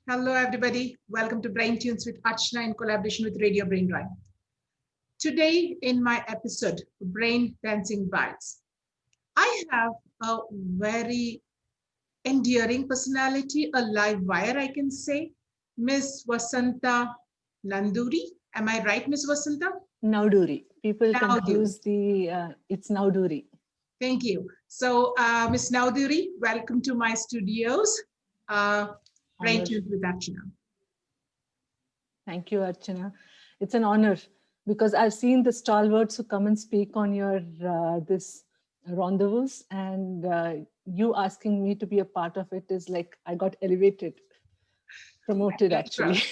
Hello, everybody. Welcome to Brain Tunes with Archana in collaboration with Radio Brain Drive. Today, in my episode, Brain Dancing Bites, I have a very endearing personality, a live wire, I can say, Miss Vasanta Nanduri. Am I right, Miss Vasanta? Nauduri. People Nanduri. confuse it's Nauduri. Thank you. So, Miss Nanduri, welcome to my studios. Brain Honor. Tunes with Archana. Thank you, Archana. It's an honor because I've seen the stalwarts who come and speak on your this rendezvous, and you asking me to be a part of it is like I got elevated, promoted actually.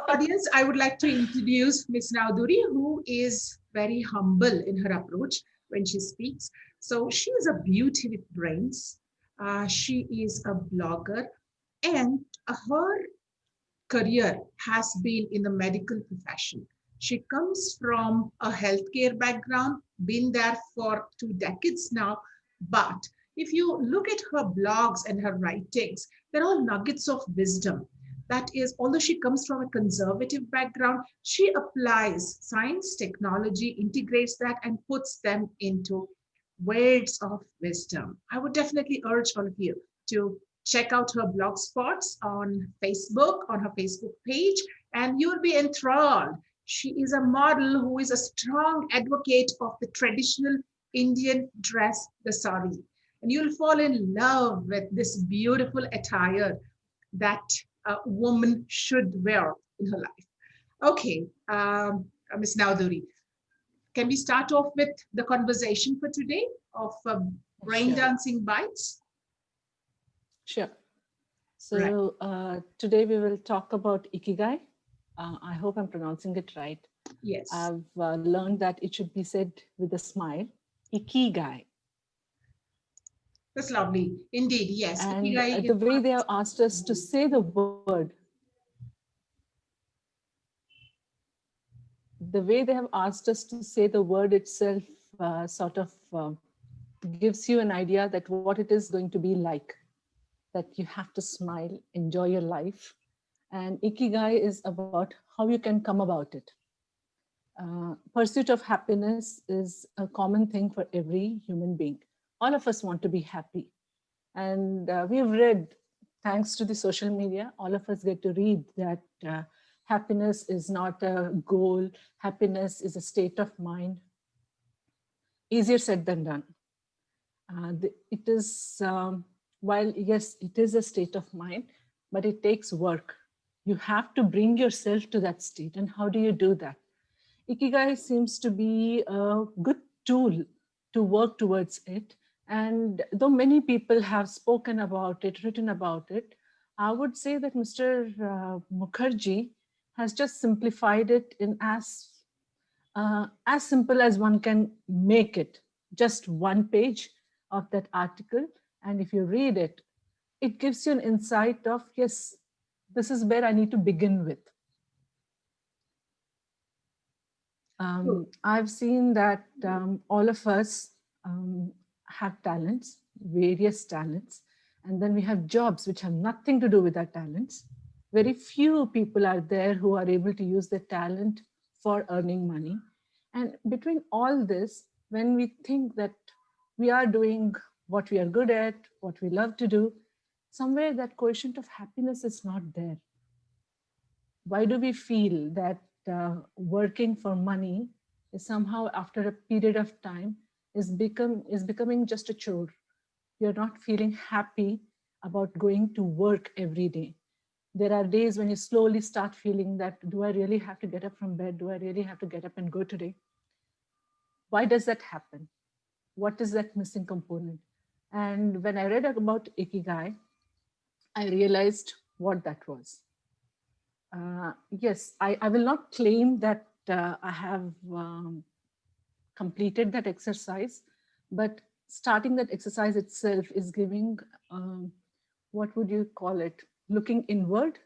Audience, I would like to introduce Ms. Nauduri, who is very humble in her approach when she speaks. So she is a beauty with brains. She is a blogger, and her career has been in the medical profession. She comes from a healthcare background, been there for 2 decades now. But if you look at her blogs and her writings, they're all nuggets of wisdom. That is, although she comes from a conservative background, she applies science, technology, integrates that, and puts them into words of wisdom. I would definitely urge all of you to check out her blog spots on Facebook, on her Facebook page, and you'll be enthralled. She is a model who is a strong advocate of the traditional Indian dress, the sari. And you'll fall in love with this beautiful attire that a woman should wear in her life. Okay, Ms. Nauduri, can we start off with the conversation for today of brain Sure. dancing bites? Sure. So today we will talk about Ikigai. I hope I'm pronouncing it right. Yes. I've learned that it should be said with a smile. Ikigai. That's lovely. Indeed, yes. And Ikigai the is way they have asked us to say the word, itself sort of gives you an idea that what it is going to be like, that you have to smile, enjoy your life. And Ikigai is about how you can come about it. Pursuit of happiness is a common thing for every human being. All of us want to be happy. And we've read, thanks to the social media, all of us get to read that happiness is not a goal. Happiness is a state of mind. Easier said than done. It is, while yes, it is a state of mind, but it takes work. You have to bring yourself to that state. And how do you do that? Ikigai seems to be a good tool to work towards it. And though many people have spoken about it, written about it, I would say that Mr. Mukherjee has just simplified it in as simple as one can make it. Just one page of that article. And if you read it, it gives you an insight of, yes, this is where I need to begin with. I've seen that all of us have talents, various talents, and then we have jobs which have nothing to do with our talents. Very few people are there who are able to use their talent for earning money. And between all this, when we think that we are doing what we are good at, what we love to do, somewhere that quotient of happiness is not there. Why do we feel that working for money is somehow, after a period of time, is becoming just a chore? You're not feeling happy about going to work every day. There are days when you slowly start feeling that, do I really have to get up from bed? Do I really have to get up and go today? Why does that happen? What is that missing component? And when I read about Ikigai, I realized what that was. Yes, I will not claim that I have completed that exercise, but starting that exercise itself is giving, what would you call it? Looking inward,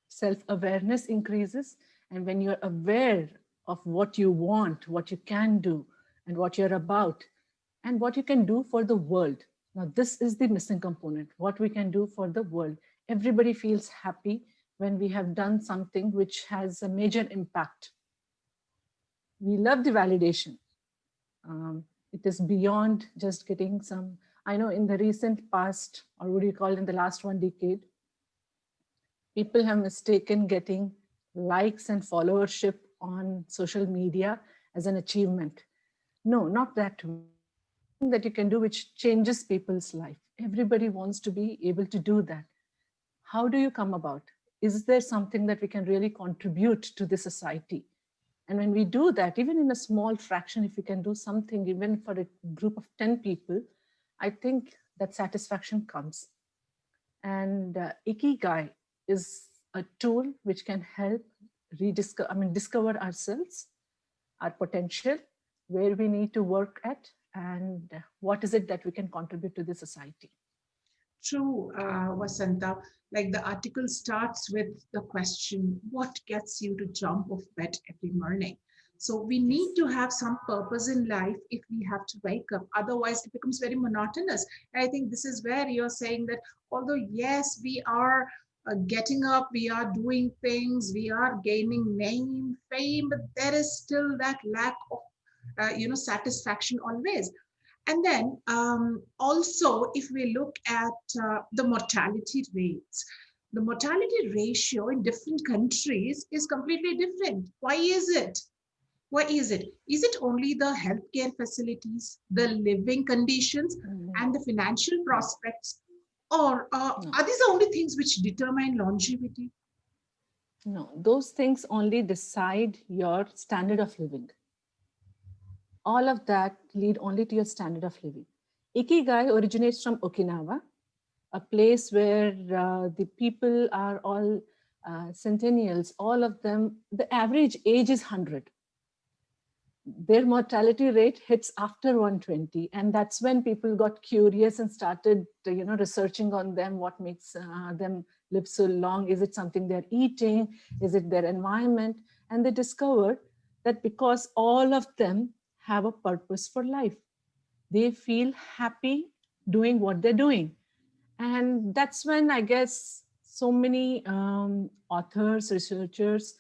self-awareness increases. And when you're aware of what you want, what you can do, and what you're about, and what you can do for the world. Now, this is the missing component, what we can do for the world. Everybody feels happy when we have done something which has a major impact. We love the validation. It is beyond just getting some, I know in the recent past, or what do you call it, in the last 1 decade, people have mistaken getting likes and followership on social media as an achievement. No, not that way. Something that you can do which changes people's life. Everybody wants to be able to do that. How do you come about? Is there something that we can really contribute to the society? And when we do that, even in a small fraction, if we can do something, even for a group of 10 people, I think that satisfaction comes. And Ikigai is a tool which can help discover ourselves, our potential, where we need to work at, and what is it that we can contribute to the society. True, Vasanta. Like the article starts with the question, what gets you to jump off bed every morning? So we need to have some purpose in life if we have to wake up. Otherwise, it becomes very monotonous. And I think this is where you're saying that although, yes, we are getting up, we are doing things, we are gaining name, fame, but there is still that lack of, satisfaction always. And then also, if we look at the mortality rates, the mortality ratio in different countries is completely different. Why is it? Why is it? Is it only the healthcare facilities, the living conditions, and the financial prospects? Or No, are these the only things which determine longevity? no, those things only decide your standard of living. All of that lead only to your standard of living. Ikigai originates from Okinawa, a place where the people are all centennials, all of them, the average age is 100. Their mortality rate hits after 120, and that's when people got curious and started researching on them, what makes them live so long. Is it something they're eating? Is it their environment? And they discovered that because all of them have a purpose for life, they feel happy doing what they're doing. And that's when I guess so many authors, researchers,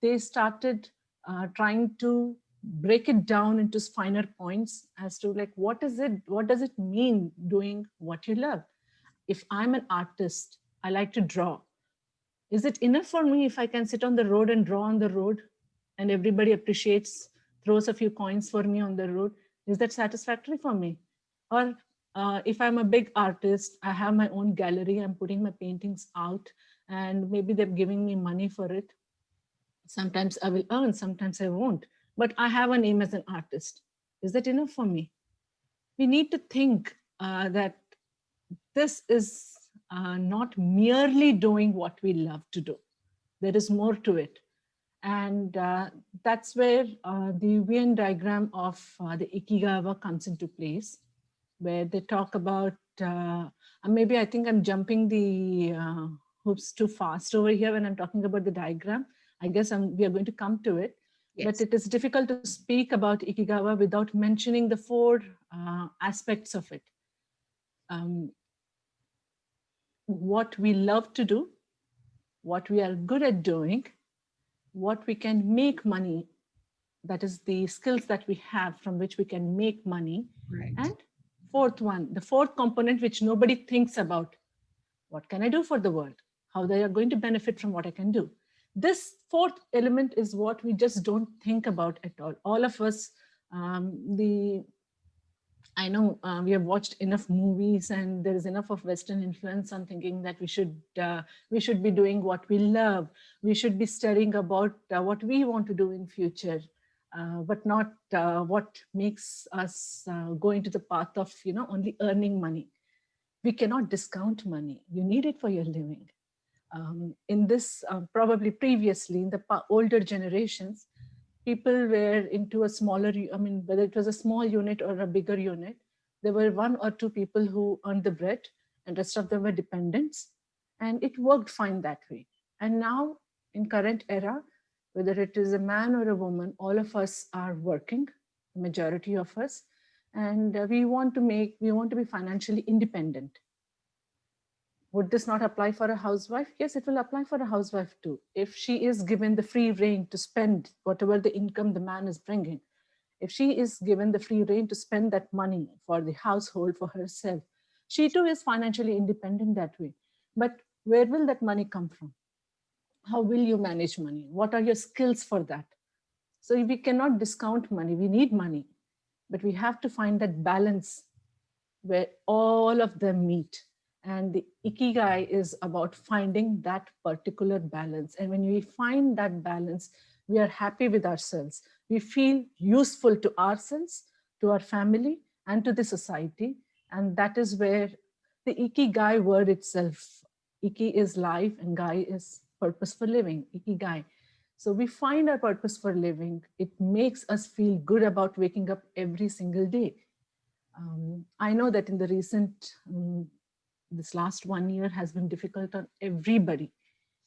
they started trying to break it down into finer points as to like, what does it mean doing what you love? If I'm an artist, I like to draw. Is it enough for me if I can sit on the road and draw on the road and everybody appreciates, throws a few coins for me on the road? Is that satisfactory for me? Or if I'm a big artist, I have my own gallery, I'm putting my paintings out, and maybe they're giving me money for it. Sometimes I will earn, sometimes I won't, but I have a name as an artist. Is that enough for me? We need to think that this is not merely doing what we love to do. There is more to it. And that's where the Venn diagram of the Ikigawa comes into place, where they talk about, maybe I think I'm jumping the hoops too fast over here when I'm talking about the diagram. I guess we are going to come to it. Yes. But it is difficult to speak about Ikigawa without mentioning the four aspects of it. What we love to do, what we are good at doing, what we can make money, that is the skills that we have from which we can make money. Right. And the fourth component, which nobody thinks about, what can I do for the world? How they are going to benefit from what I can do. This fourth element is what we just don't think about at all. All of us, I know we have watched enough movies and there is enough of Western influence on thinking that we should be doing what we love. We should be studying about what we want to do in future, but not what makes us go into the path of only earning money. We cannot discount money. You need it for your living. In this, probably previously in the older generations, people were into a smaller, whether it was a small unit or a bigger unit, there were one or two people who earned the bread and rest of them were dependents. And it worked fine that way. And now in current era, whether it is a man or a woman, all of us are working, the majority of us, and we want to be financially independent. Would this not apply for a housewife? Yes, it will apply for a housewife too. If she is given the free rein to spend whatever the income the man is bringing, if she is given the free rein to spend that money for the household, for herself, she too is financially independent that way. But where will that money come from? How will you manage money? What are your skills for that? So we cannot discount money. We need money, but we have to find that balance where all of them meet. And the ikigai is about finding that particular balance. And when we find that balance, we are happy with ourselves. We feel useful to ourselves, to our family, and to the society. And that is where the ikigai word itself, iki is life and gai is purpose for living, ikigai. So we find our purpose for living. It makes us feel good about waking up every single day. I know that in the recent, this last 1 year has been difficult on everybody.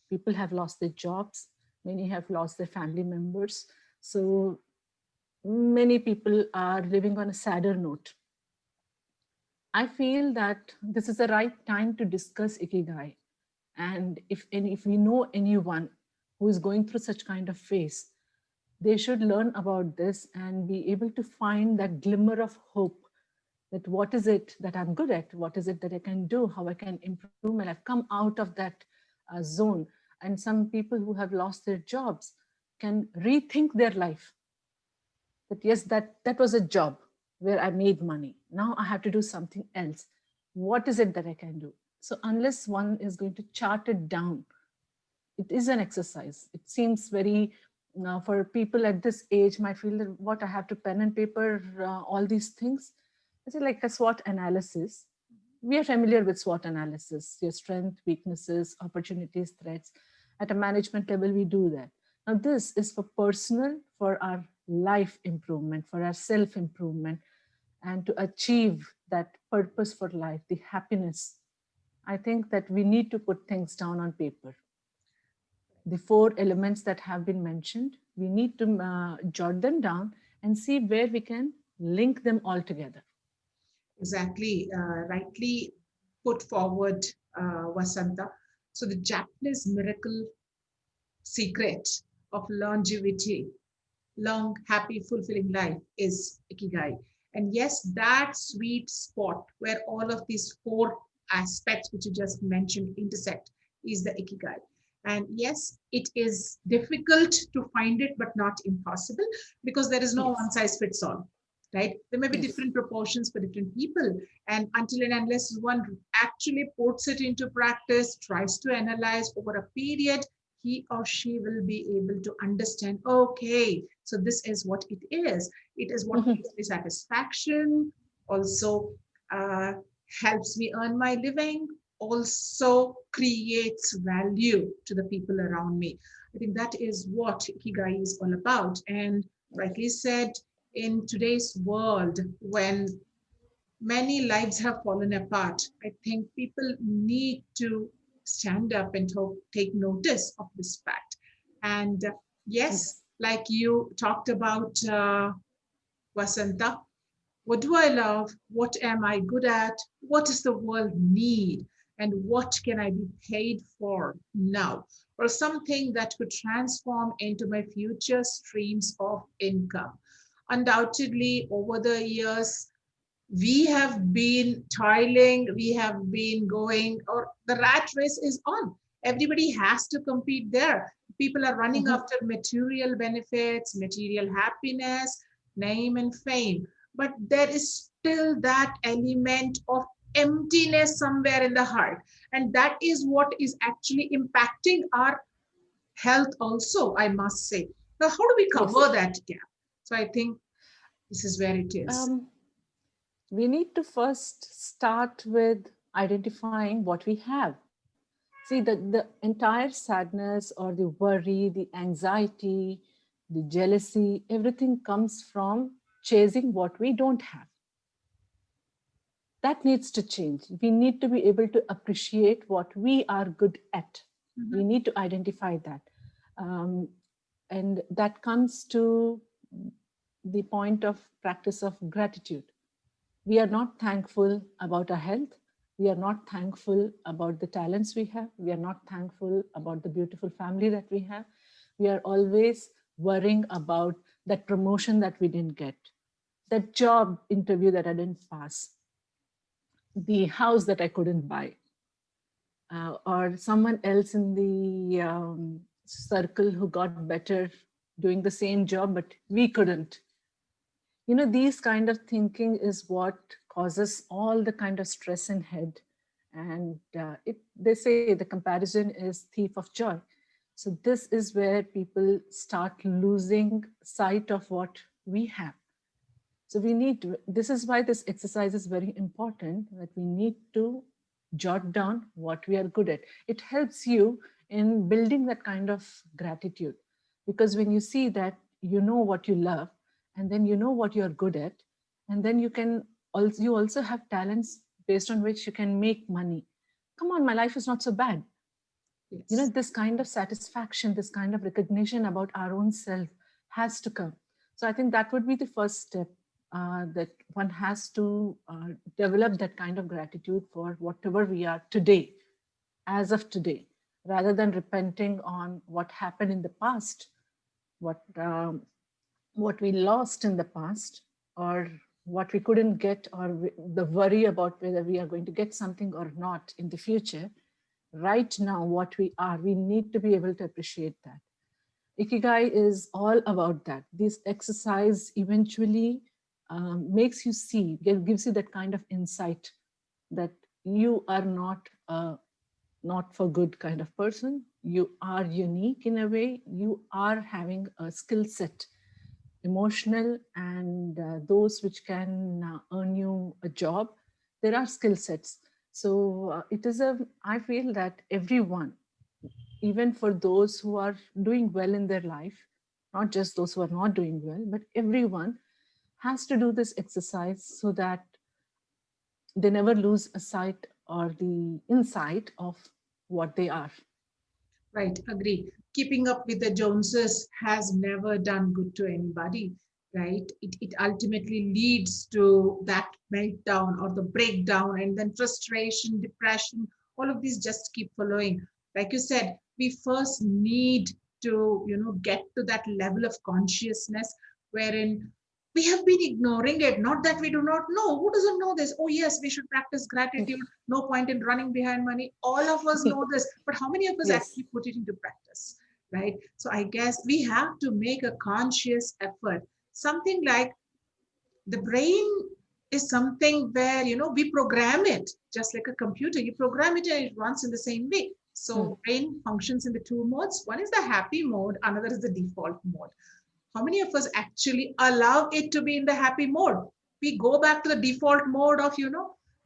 People have lost their jobs. Many have lost their family members. So many people are living on a sadder note. I feel that this is the right time to discuss ikigai. And if we know anyone who is going through such kind of phase, they should learn about this and be able to find that glimmer of hope, that what is it that I'm good at, what is it that I can do, how I can improve my life, come out of that zone. And some people who have lost their jobs can rethink their life, that yes, that was a job where I made money. Now I have to do something else. What is it that I can do? So unless one is going to chart it down, it is an exercise. It seems very, for people at this age might feel that what I have to pen and paper, all these things. It's like a SWOT analysis. We are familiar with SWOT analysis, your strength, weaknesses, opportunities, threats. At a management level, we do that. Now, this is for personal, for our life improvement, for our self-improvement, and to achieve that purpose for life, the happiness. I think that we need to put things down on paper. The 4 elements that have been mentioned, we need to jot them down and see where we can link them all together. Exactly, rightly put forward, Vasanta. So the Japanese miracle secret of longevity, long, happy, fulfilling life is ikigai. And yes, that sweet spot where all of these 4 aspects which you just mentioned intersect is the ikigai. And yes, it is difficult to find it, but not impossible, because there is no Yes. one size fits all, right? There may be Yes. different proportions for different people. And until and unless one actually puts it into practice, tries to analyze over a period, he or she will be able to understand, okay, so this is what it is. It is what Mhm. gives me satisfaction, also helps me earn my living, also creates value to the people around me. I think that is what Ikigai is all about. And rightly said, in today's world, when many lives have fallen apart, I think people need to stand up and take notice of this fact. And yes, Yes. like you talked about, Vasanta, what do I love? What am I good at? What does the world need? And what can I be paid for now? Or something that could transform into my future streams of income. Undoubtedly, over the years, we have been toiling, we have been going, or the rat race is on. Everybody has to compete there. People are running Mhm. after material benefits, material happiness, name and fame. But there is still that element of emptiness somewhere in the heart. And that is what is actually impacting our health, also, I must say. Now, how do we Yes. cover that gap? So I think this is where it is. Um, we need to first start with identifying what we have. See, the entire sadness or the worry, the anxiety, the jealousy, everything comes from chasing what we don't have. That needs to change. We need to be able to appreciate what we are good at. We Mhm. need to identify that. Um, and that comes to the point of practice of gratitude. We are not thankful about our health. We are not thankful about the talents we have. We are not thankful about the beautiful family that we have. We are always worrying about that promotion that we didn't get, that job interview that I didn't pass, the house that I couldn't buy, or someone else in the circle who got better doing the same job, but we couldn't. You know, these kind of thinking is what causes all the kind of stress in head. And they say the comparison is thief of joy. So this is where people start losing sight of what we have. So this is why this exercise is very important, that we need to jot down what we are good at. It helps you in building that kind of gratitude, because when you see that you know what you love, and then you know what you're good at, and then you also have talents based on which you can make money. Come on, my life is not so bad. You know, Yes. this kind of satisfaction, this kind of recognition about our own self has to come. So I think that would be the first step, that one has to develop that kind of gratitude for whatever we are today, as of today, rather than repenting on what happened in the past, what what we lost in the past, or what we couldn't get, or the worry about whether we are going to get something or not in the future. Right now, what we are, we need to be able to appreciate that. Ikigai is all about that. This exercise eventually makes you see, gives you that kind of insight that you are not a not for good kind of person. You are unique in a way. You are having a skill set, emotional, and those which can earn you a job. There are skill sets. So I feel that everyone, even for those who are doing well in their life, not just those who are not doing well, but everyone has to do this exercise so that they never lose a sight or the insight of what they are. Right, agree. Keeping up with the Joneses has never done good to anybody, right? It ultimately leads to that meltdown or the breakdown, and then frustration, depression, all of these just keep following. Like you said, we first need to, get to that level of consciousness wherein we have been ignoring it. Not that we do not know. Who doesn't know this? Oh, yes, we should practice gratitude. No point in running behind money. All of us know this, but how many of us Yes. actually put it into practice, right? So I guess we have to make a conscious effort. Something like the brain is something where, we program it just like a computer. You program it and it runs in the same way. Hmm. So brain functions in the two modes. One is the happy mode, another is the default mode. How many of us actually allow it to be in the happy mode? We go back to the default mode of,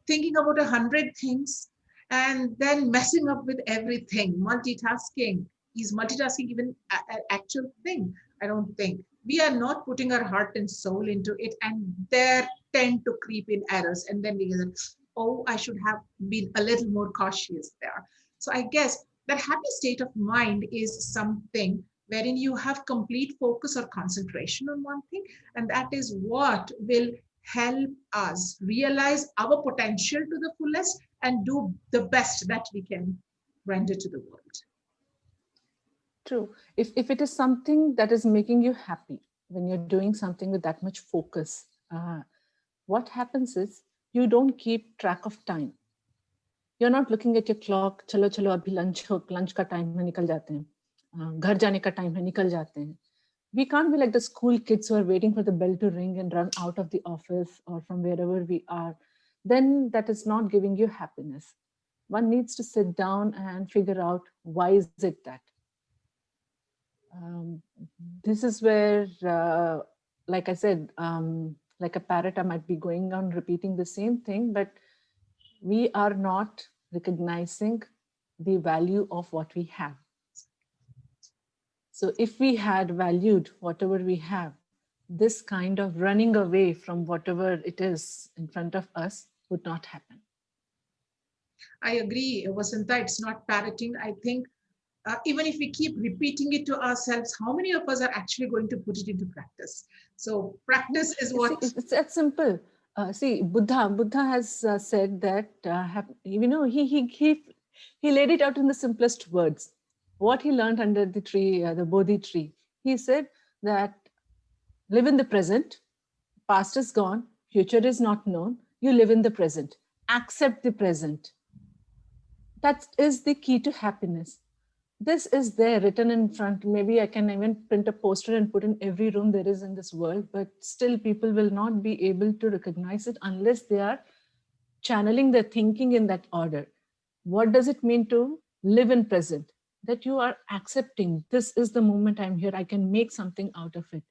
thinking about 100 things and then messing up with everything. Multitasking. Is multitasking even an actual thing? I don't think. We are not putting our heart and soul into it, and there tend to creep in errors. And then we go, oh, I should have been a little more cautious there. So I guess that happy state of mind is something wherein you have complete focus or concentration on one thing. And that is what will help us realize our potential to the fullest and do the best that we can render to the world. True. If it is something that is making you happy, when you're doing something with that much focus, what happens is you don't keep track of time. You're not looking at your clock. चलो चलो अभी lunch का time है निकल जाते हैं. घर जाने का time है निकल जाते हैं. We can't be like the school kids who are waiting for the bell to ring and run out of the office or from wherever we are. Then that is not giving you happiness. One needs to sit down and figure out why is it that. Um, this is where, like I said, like a parrot, I might be going on repeating the same thing, but we are not recognizing the value of what we have. So if we had valued whatever we have, this kind of running away from whatever it is in front of us would not happen. I agree, Vasanta, it's not parroting. I think even if we keep repeating it to ourselves, how many of us are actually going to put it into practice? So practice is You see, what. it's that simple. See, Buddha has said that, he laid it out in the simplest words. What he learned under the tree, the Bodhi tree, he said that live in the present, past is gone, future is not known, you live in the present, accept the present. That is the key to happiness. This is there written in front. Maybe I can even print a poster and put in every room there is in this world, but still people will not be able to recognize it unless they are channeling their thinking in that order. What does it mean to live in present? That you are accepting, this is the moment I'm here, I can make something out of it.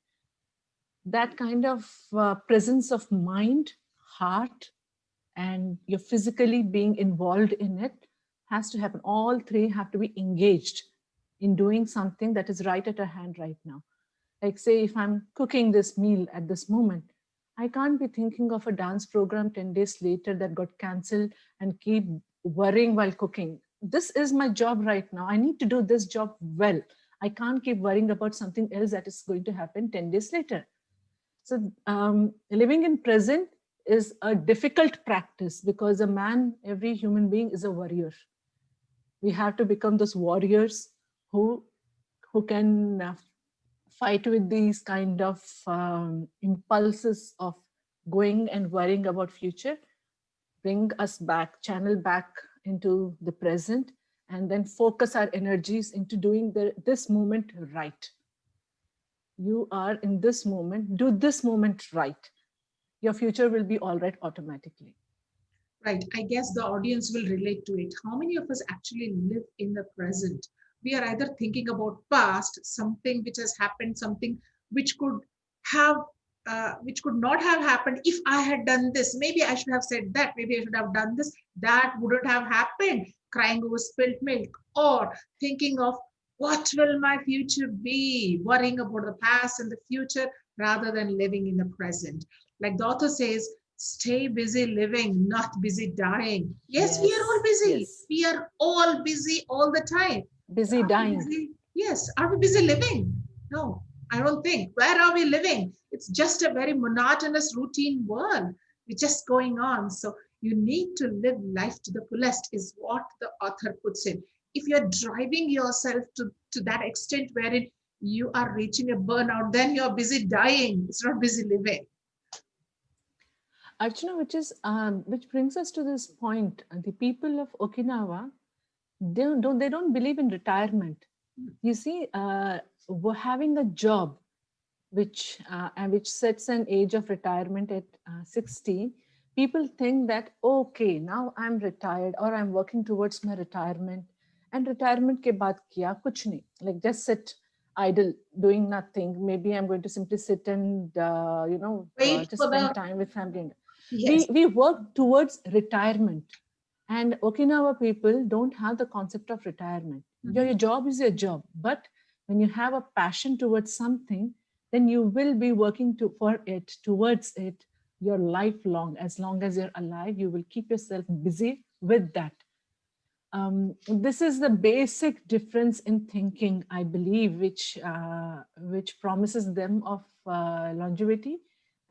That kind of presence of mind, heart, and you're physically being involved in it has to happen. All three have to be engaged in doing something that is right at our hand right now. Like, say, if I'm cooking this meal at this moment, I can't be thinking of a dance program 10 days later that got cancelled and keep worrying while cooking. This is my job right now. I need to do this job well. I can't keep worrying about something else that is going to happen 10 days later. So living in present is a difficult practice because a man, every human being is a warrior. We have to become those warriors who can fight with these kind of impulses of going and worrying about future, bring us back, channel back into the present, and then focus our energies into doing this moment right. You are in this moment, do this moment right. Your future will be all right automatically. Right. I guess the audience will relate to it. How many of us actually live in the present? We are either thinking about past, something which has happened, something which could have, which could not have happened if I had done this. Maybe I should have said that. Maybe I should have done this. That wouldn't have happened. Crying over spilt milk, or thinking of what will my future be, worrying about the past and the future rather than living in the present. Like the author says, stay busy living, not busy dying. Yes, we are all Yes, busy. yes. We are all busy all the time. Busy Are we dying. busy? Yes. Are we busy living? No, I don't think. Where are we living? It's just a very monotonous, routine world. It's just going on. So you need to live life to the fullest, is what the author puts in. If you're driving yourself to that extent wherein you are reaching a burnout, then you're busy dying. It's not busy living. Archana, which brings us to this point. The people of Okinawa, they don't believe in retirement. You see, we're having a job which sets an age of retirement at 60. People think that, okay, now I'm retired or I'm working towards my retirement, and retirement ke baad kiya kuch nahi, like just sit idle doing nothing. Maybe I'm going to simply sit and Wait just for spend the, time with family. we yes. we work towards retirement, and Okinawa people don't have the concept of retirement. Your job is your job, but when you have a passion towards something, then you will be working for it, towards it, your lifelong. As long as you're alive, you will keep yourself busy with that. This is the basic difference in thinking, I believe, which promises them of longevity,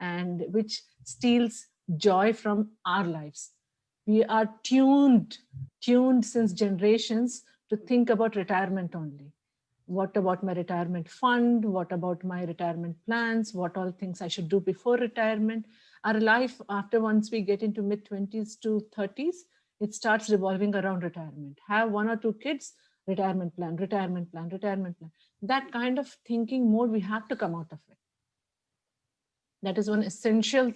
and which steals joy from our lives. We are tuned since generations to think about retirement only. What about my retirement fund? What about my retirement plans? What all things I should do before retirement? Our life, after once we get into mid 20s to 30s, it starts revolving around retirement. Have one or two kids, retirement plan, retirement plan, retirement plan. That kind of thinking mode, we have to come out of it. That is one essential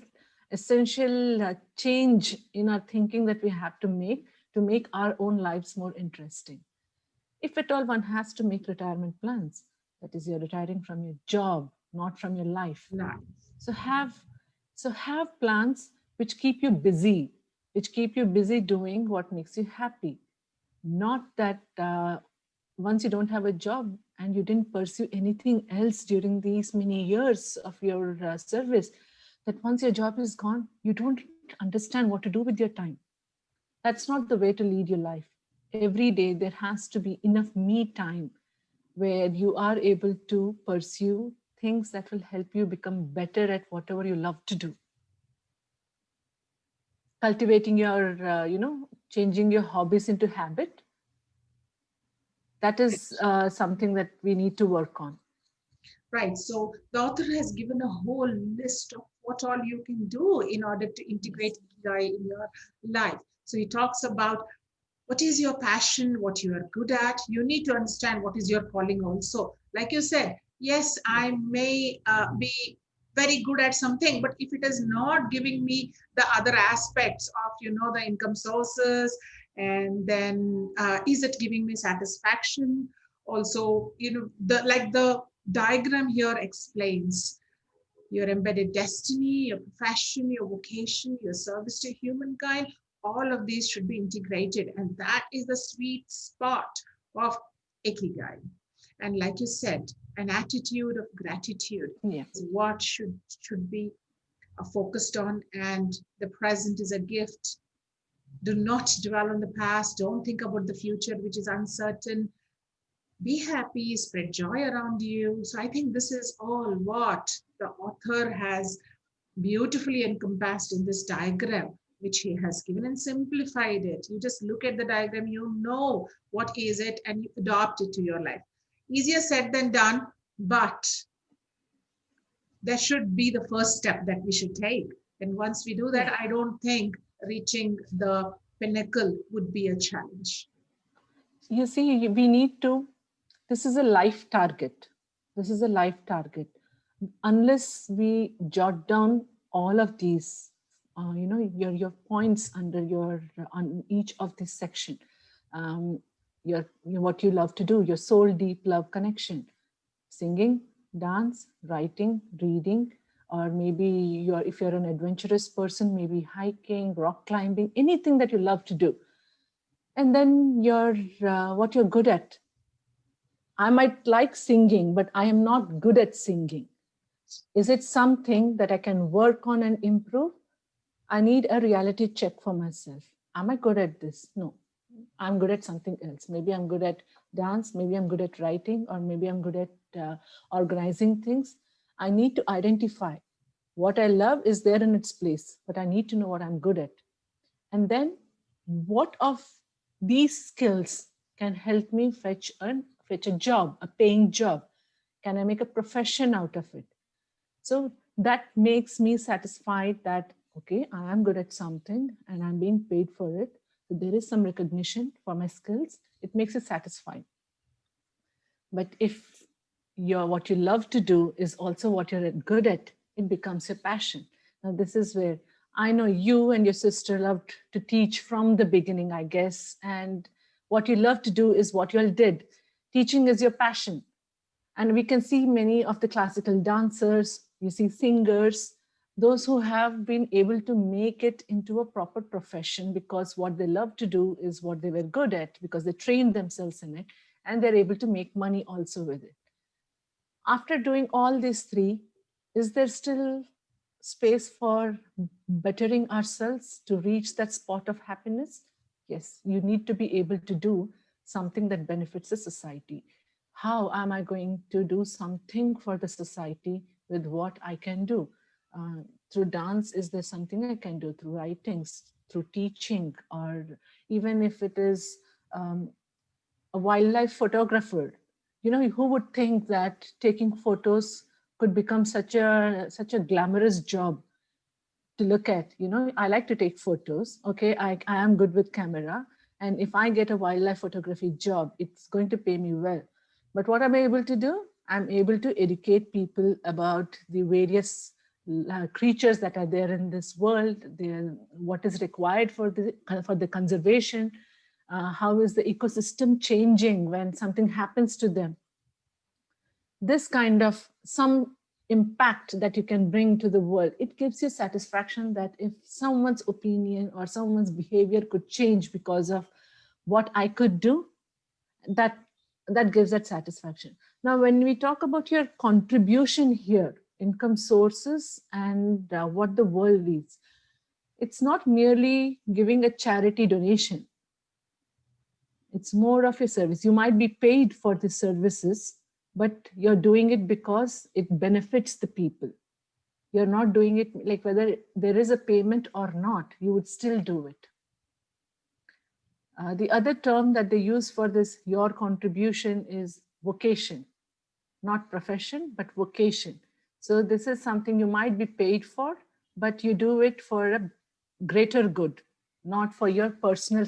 change in our thinking that we have to make our own lives more interesting. If at all one has to make retirement plans, that is, you're retiring from your job, not from your life. Nice. So have plans which keep you busy, doing what makes you happy. Not that once you don't have a job and you didn't pursue anything else during these many years of your service, that once your job is gone, you don't understand what to do with your time. That's not the way to lead your life. Every day there has to be enough me time where you are able to pursue things that will help you become better at whatever you love to do. cultivating your, changing your hobbies into habit. That is something that we need to work on. Right. So the author has given a whole list of what all you can do in order to integrate Ikigai in your life. So he talks about what is your passion, what you are good at. You need to understand what is your calling also. Like you said, yes, I may be very good at something, but if it is not giving me the other aspects of, the income sources, and then is it giving me satisfaction? Also, the diagram here explains your embedded destiny, your profession, your vocation, your service to humankind. All of these should be integrated. And that is the sweet spot of Ikigai. And like you said, an attitude of gratitude is what should be focused on. And the present is a gift. Do not dwell on the past. Don't think about the future, which is uncertain. Be happy, spread joy around you. So I think this is all what the author has beautifully encompassed in this diagram, which he has given and simplified it. You just look at the diagram, you know what is it, and you adopt it to your life. Easier said than done, but that should be the first step that we should take. And once we do that, I don't think reaching the pinnacle would be a challenge. You see, we need to, this is a life target. This is a life target. Unless we jot down all of these, your points under on each of this section, what you love to do, your soul deep love connection, singing, dance, writing, reading, or maybe if you're an adventurous person, maybe hiking, rock climbing, anything that you love to do. And then what you're good at. I might like singing, but I am not good at singing. Is it something that I can work on and improve? I need a reality check for myself. Am I good at this? No, I'm good at something else. Maybe I'm good at dance, maybe I'm good at writing, or maybe I'm good at organizing things. I need to identify what I love is there in its place, but I need to know what I'm good at. And then what of these skills can help me fetch a job, a paying job? Can I make a profession out of it? So that makes me satisfied that, okay, I am good at something and I'm being paid for it. So there is some recognition for my skills. It makes it satisfying. But if what you love to do is also what you're good at, it becomes your passion. Now, this is where I know you and your sister loved to teach from the beginning, I guess. And what you love to do is what you all did. Teaching is your passion. And we can see many of the classical dancers, you see singers, those who have been able to make it into a proper profession because what they love to do is what they were good at, because they trained themselves in it, and they're able to make money also with it. After doing all these three, is there still space for bettering ourselves to reach that spot of happiness? Yes, you need to be able to do something that benefits the society. How am I going to do something for the society with what I can do? Through dance, is there something I can do? Through writings, through teaching, or even if it is a wildlife photographer. Who would think that taking photos could become such a glamorous job to look at? I like to take photos. Okay, I am good with camera. And if I get a wildlife photography job, it's going to pay me well. But what am I able to do? I'm able to educate people about the various creatures that are there in this world, what is required for the conservation, how is the ecosystem changing when something happens to them. This kind of some impact that you can bring to the world, it gives you satisfaction that if someone's opinion or someone's behavior could change because of what I could do, that gives that satisfaction. Now, when we talk about your contribution here, income sources and what the world needs, it's not merely giving a charity donation. It's more of a service. You might be paid for the services, but you're doing it because it benefits the people. You're not doing it like whether there is a payment or not, you would still do it. The other term that they use for this, your contribution, is vocation, not profession, but vocation. So this is something you might be paid for, but you do it for a greater good, not for your personal,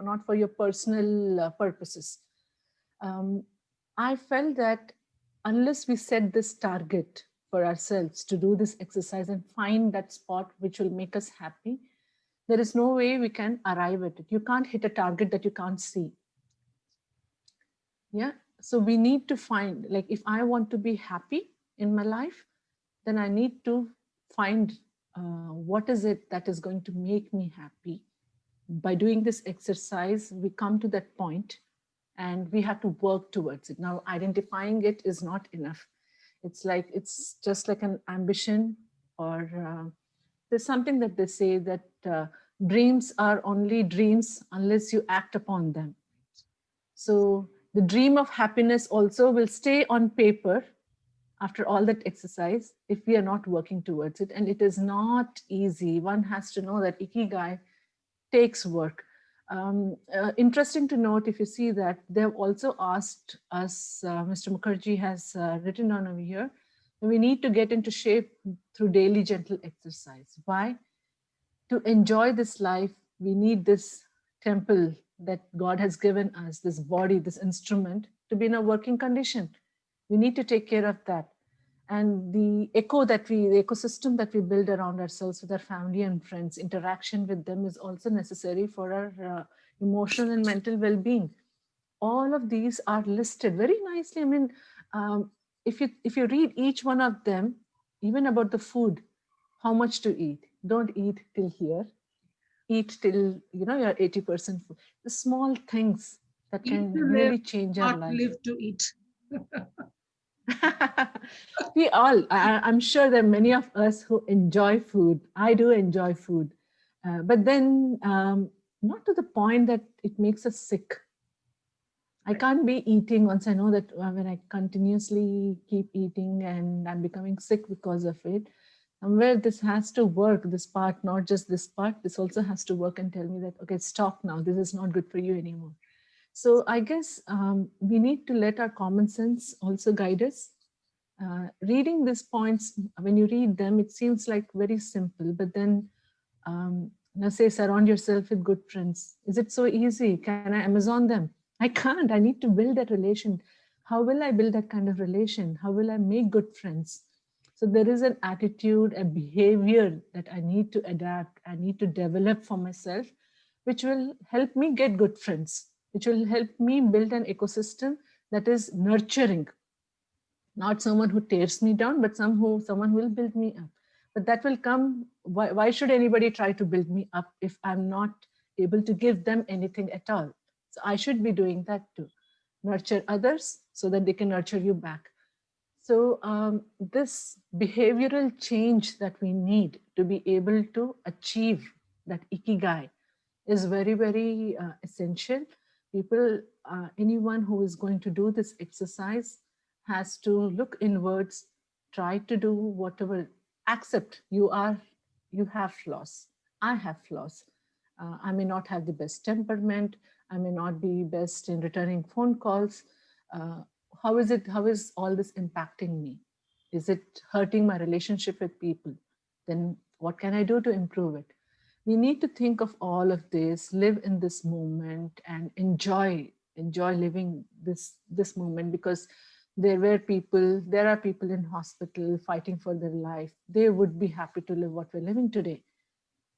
not for your personal purposes. I felt that unless we set this target for ourselves to do this exercise and find that spot which will make us happy, there is no way we can arrive at it. You can't hit a target that you can't see. Yeah. So we need to find, like, if I want to be happy in my life, then I need to find what is it that is going to make me happy. By doing this exercise, we come to that point and we have to work towards it. Now, identifying it is not enough. It's just like an ambition, or there's something that they say that dreams are only dreams unless you act upon them. So the dream of happiness also will stay on paper after all that exercise if we are not working towards it. And it is not easy. One has to know that Ikigai takes work. Interesting to note, if you see that they've also asked us, Mr. Mukherjee has written on over here, we need to get into shape through daily gentle exercise. Why? To enjoy this life, we need this temple that God has given us, this body, this instrument, to be in a working condition. We need to take care of that. And the ecosystem that we build around ourselves with our family and friends, interaction with them is also necessary for our emotional and mental well-being. All of these are listed very nicely. I mean, if you read each one of them, even about the food, how much to eat. Don't eat till here. Eat till you're 80% full. The small things that Eat can to live, really change our not life. live to eat. We all, I'm sure there are many of us who enjoy food. I do enjoy food. But then not to the point that it makes us sick. I can't be eating once I know that when I continuously keep eating and I'm becoming sick because of it. Somewhere this has to work, this part, not just this part, this also has to work and tell me that, okay, stop now. This is not good for you anymore. So I guess we need to let our common sense also guide us. Reading these points, when you read them, it seems like very simple, but then let's say surround yourself with good friends. Is it so easy? Can I Amazon them? I can't. I need to build that relation. How will I build that kind of relation? How will I make good friends? So there is an attitude, a behavior that I need to adapt, I need to develop for myself, which will help me get good friends, which will help me build an ecosystem that is nurturing. Not someone who tears me down, but someone who will build me up. But that will come. Why should anybody try to build me up if I'm not able to give them anything at all? So I should be doing that too. Nurture others so that they can nurture you back. So this behavioral change that we need to be able to achieve that Ikigai is very, very essential. People, anyone who is going to do this exercise has to look inwards, try to do whatever, accept you have flaws. I have flaws. I may not have the best temperament. I may not be best in returning phone calls. How is all this impacting me? Is it hurting my relationship with people? Then what can I do to improve it? We need to think of all of this, live in this moment and enjoy living this moment, because there are people in hospital fighting for their life. They would be happy to live what we're living today.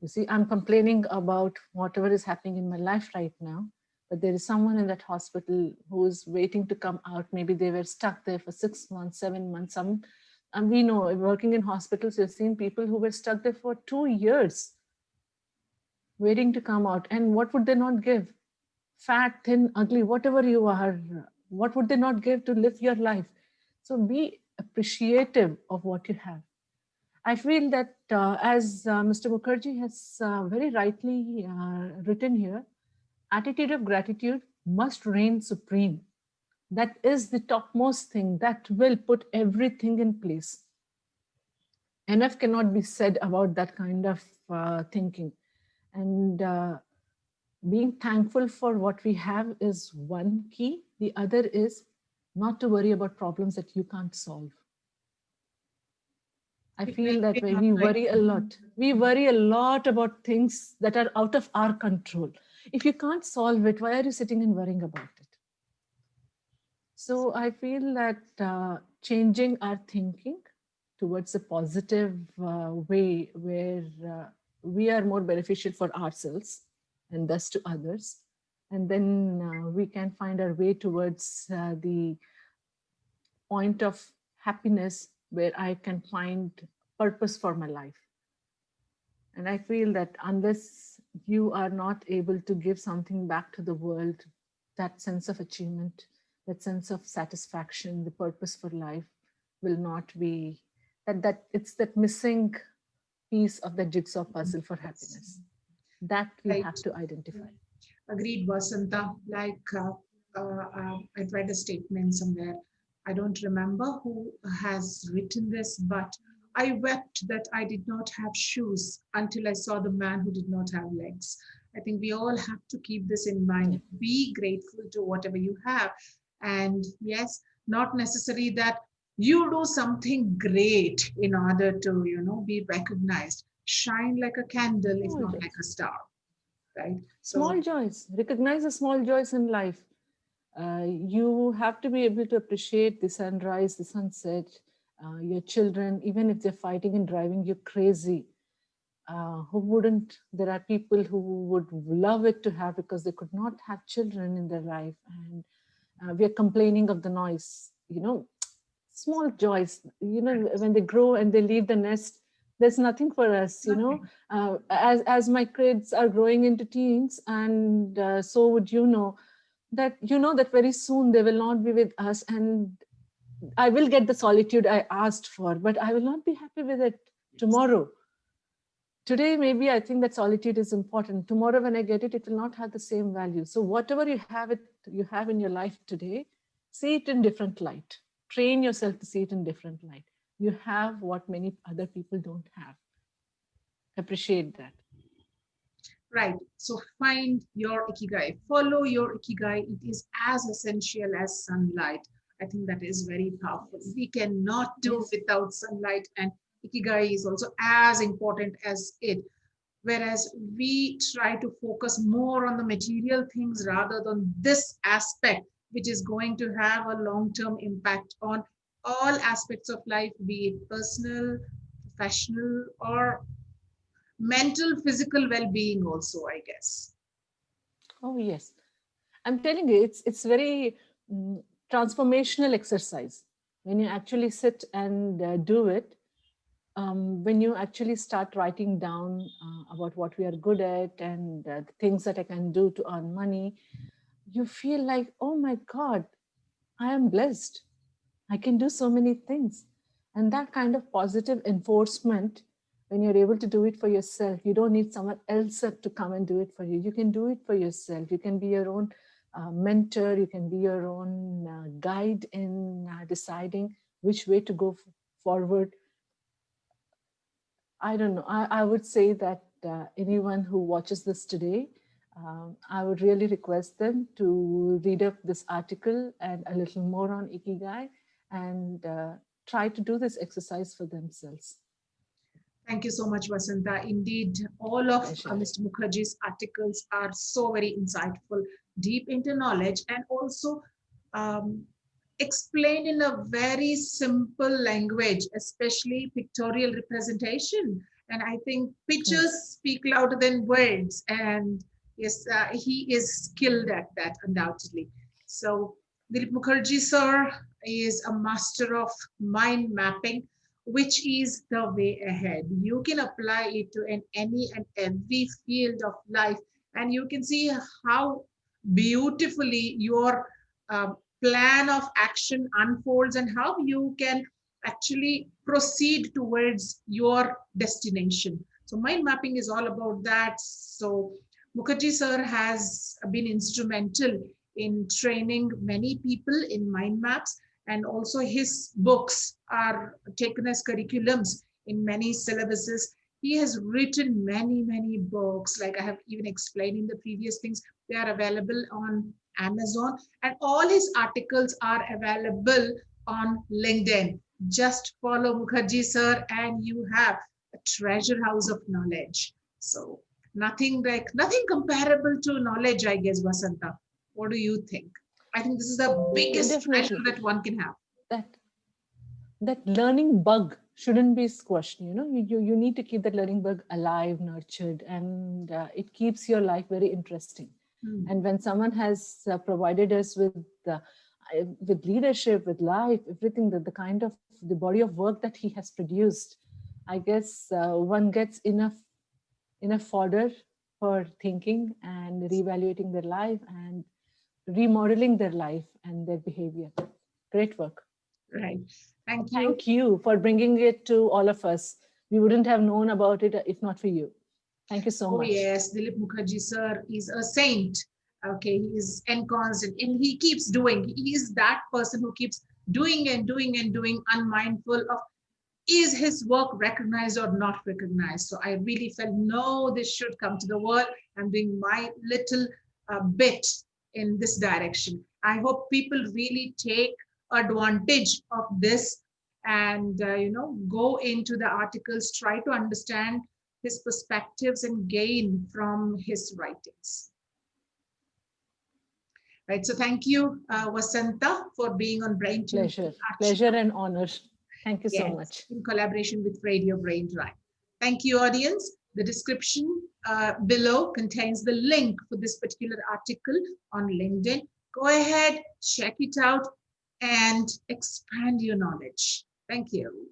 You see, I'm complaining about whatever is happening in my life right now, but there is someone in that hospital who is waiting to come out. Maybe they were stuck there for 6 months, 7 months. And we know, working in hospitals, we've seen people who were stuck there for 2 years, waiting to come out. And what would they not give? Fat, thin, ugly, whatever you are, what would they not give to live your life? So be appreciative of what you have. I feel that as Mr. Mukherjee has very rightly written here, attitude of gratitude must reign supreme. That is the topmost thing that will put everything in place. enough cannot be said about that kind of thinking. And being thankful for what we have is one key. The other is not to worry about problems that you can't solve. I feel that way. We worry a lot. We worry a lot about things that are out of our control. If you can't solve it, why are you sitting and worrying about it? So I feel that changing our thinking towards a positive way where we are more beneficial for ourselves and thus to others. And then we can find our way towards the point of happiness where I can find purpose for my life. And I feel that unless you are not able to give something back to the world, that sense of achievement, that sense of satisfaction, the purpose for life will not be that it's that missing piece of the jigsaw puzzle for happiness that you have to identify. Agreed, Vasanta. Like I read a statement somewhere. I don't remember who has written this, but I wept that I did not have shoes until I saw the man who did not have legs. I think we all have to keep this in mind. Be grateful to whatever you have. And yes, not necessary that you do something great in order to, be recognized. Shine like a candle, if not like a star. Right? Small joys. Recognize the small joys in life. You have to be able to appreciate the sunrise, the sunset, your children, even if they're fighting and driving you crazy. Who wouldn't? There are people who would love it to have because they could not have children in their life. And we are complaining of the noise. Small joys, when they grow and they leave the nest, there's nothing for us, as my kids are growing into teens, and so would that very soon they will not be with us, and I will get the solitude I asked for, but I will not be happy with it tomorrow. Today, maybe I think that solitude is important. Tomorrow, when I get it, it will not have the same value. So whatever you have in your life today, see it in different light. Train yourself to see it in different light. You have what many other people don't have. Appreciate that. Right. So find your ikigai. Follow your ikigai. It is as essential as sunlight. I think that is very powerful. We cannot do without sunlight, and ikigai is also as important as it. Whereas we try to focus more on the material things rather than this aspect, which is going to have a long-term impact on all aspects of life, be it personal, professional, or mental, physical well-being also, I guess. Oh, yes. I'm telling you, it's very transformational exercise. When you actually sit and do it, when you actually start writing down about what we are good at and the things that I can do to earn money, you feel like, oh my God, I am blessed. I can do so many things. And that kind of positive enforcement, when you're able to do it for yourself, you don't need someone else to come and do it for you. You can do it for yourself. You can be your own mentor. You can be your own guide in deciding which way to go forward. I don't know. I would say that anyone who watches this today, I would really request them to read up this article and a little more on Ikigai and try to do this exercise for themselves. Thank you so much, Vasanta. Indeed, all of Mr. Mukherjee's articles are so very insightful, deep into knowledge, and also explained in a very simple language, especially pictorial representation. And I think pictures speak louder than words. And yes, he is skilled at that, undoubtedly. So Dilip Mukherjee, sir, is a master of mind mapping, which is the way ahead. You can apply it to any and every field of life, and you can see how beautifully your plan of action unfolds and how you can actually proceed towards your destination. So mind mapping is all about that. So Mukherjee sir has been instrumental in training many people in mind maps, and also his books are taken as curriculums in many syllabuses. He has written many, many books. Like I have even explained in the previous things, they are available on Amazon, and all his articles are available on LinkedIn. Just follow Mukherjee sir, and you have a treasure house of knowledge. So nothing comparable to knowledge, I guess, Vasanta. What do you think? I think this is the biggest treasure Definitely. that one can have. That that learning bug shouldn't be squashed. You need to keep that learning bug alive, nurtured, and it keeps your life very interesting. Hmm. And when someone has provided us with leadership, with life, everything, the kind of the body of work that he has produced, I guess one gets enough fodder for thinking and reevaluating their life and remodeling their life and their behavior. Great work. Right. Thank you. Thank you for bringing it to all of us. We wouldn't have known about it if not for you. Thank you so Oh, much. yes. Dilip Mukherjee, sir, is a saint. Okay. He is inconstant and he keeps doing. He is that person who keeps doing and doing and doing, unmindful of is his work recognized or not recognized. So I really felt, no, this should come to the world. I'm doing my little bit in this direction. I hope people really take advantage of this and go into the articles, try to understand his perspectives and gain from his writings. Right. So thank you, Vasanta, for being on Brain Tunes. Pleasure and honor. Thank you so Yes, much. in collaboration with Radio Brain Drive. Thank you, audience. The description below contains the link for this particular article on LinkedIn. Go ahead, check it out, and expand your knowledge. Thank you.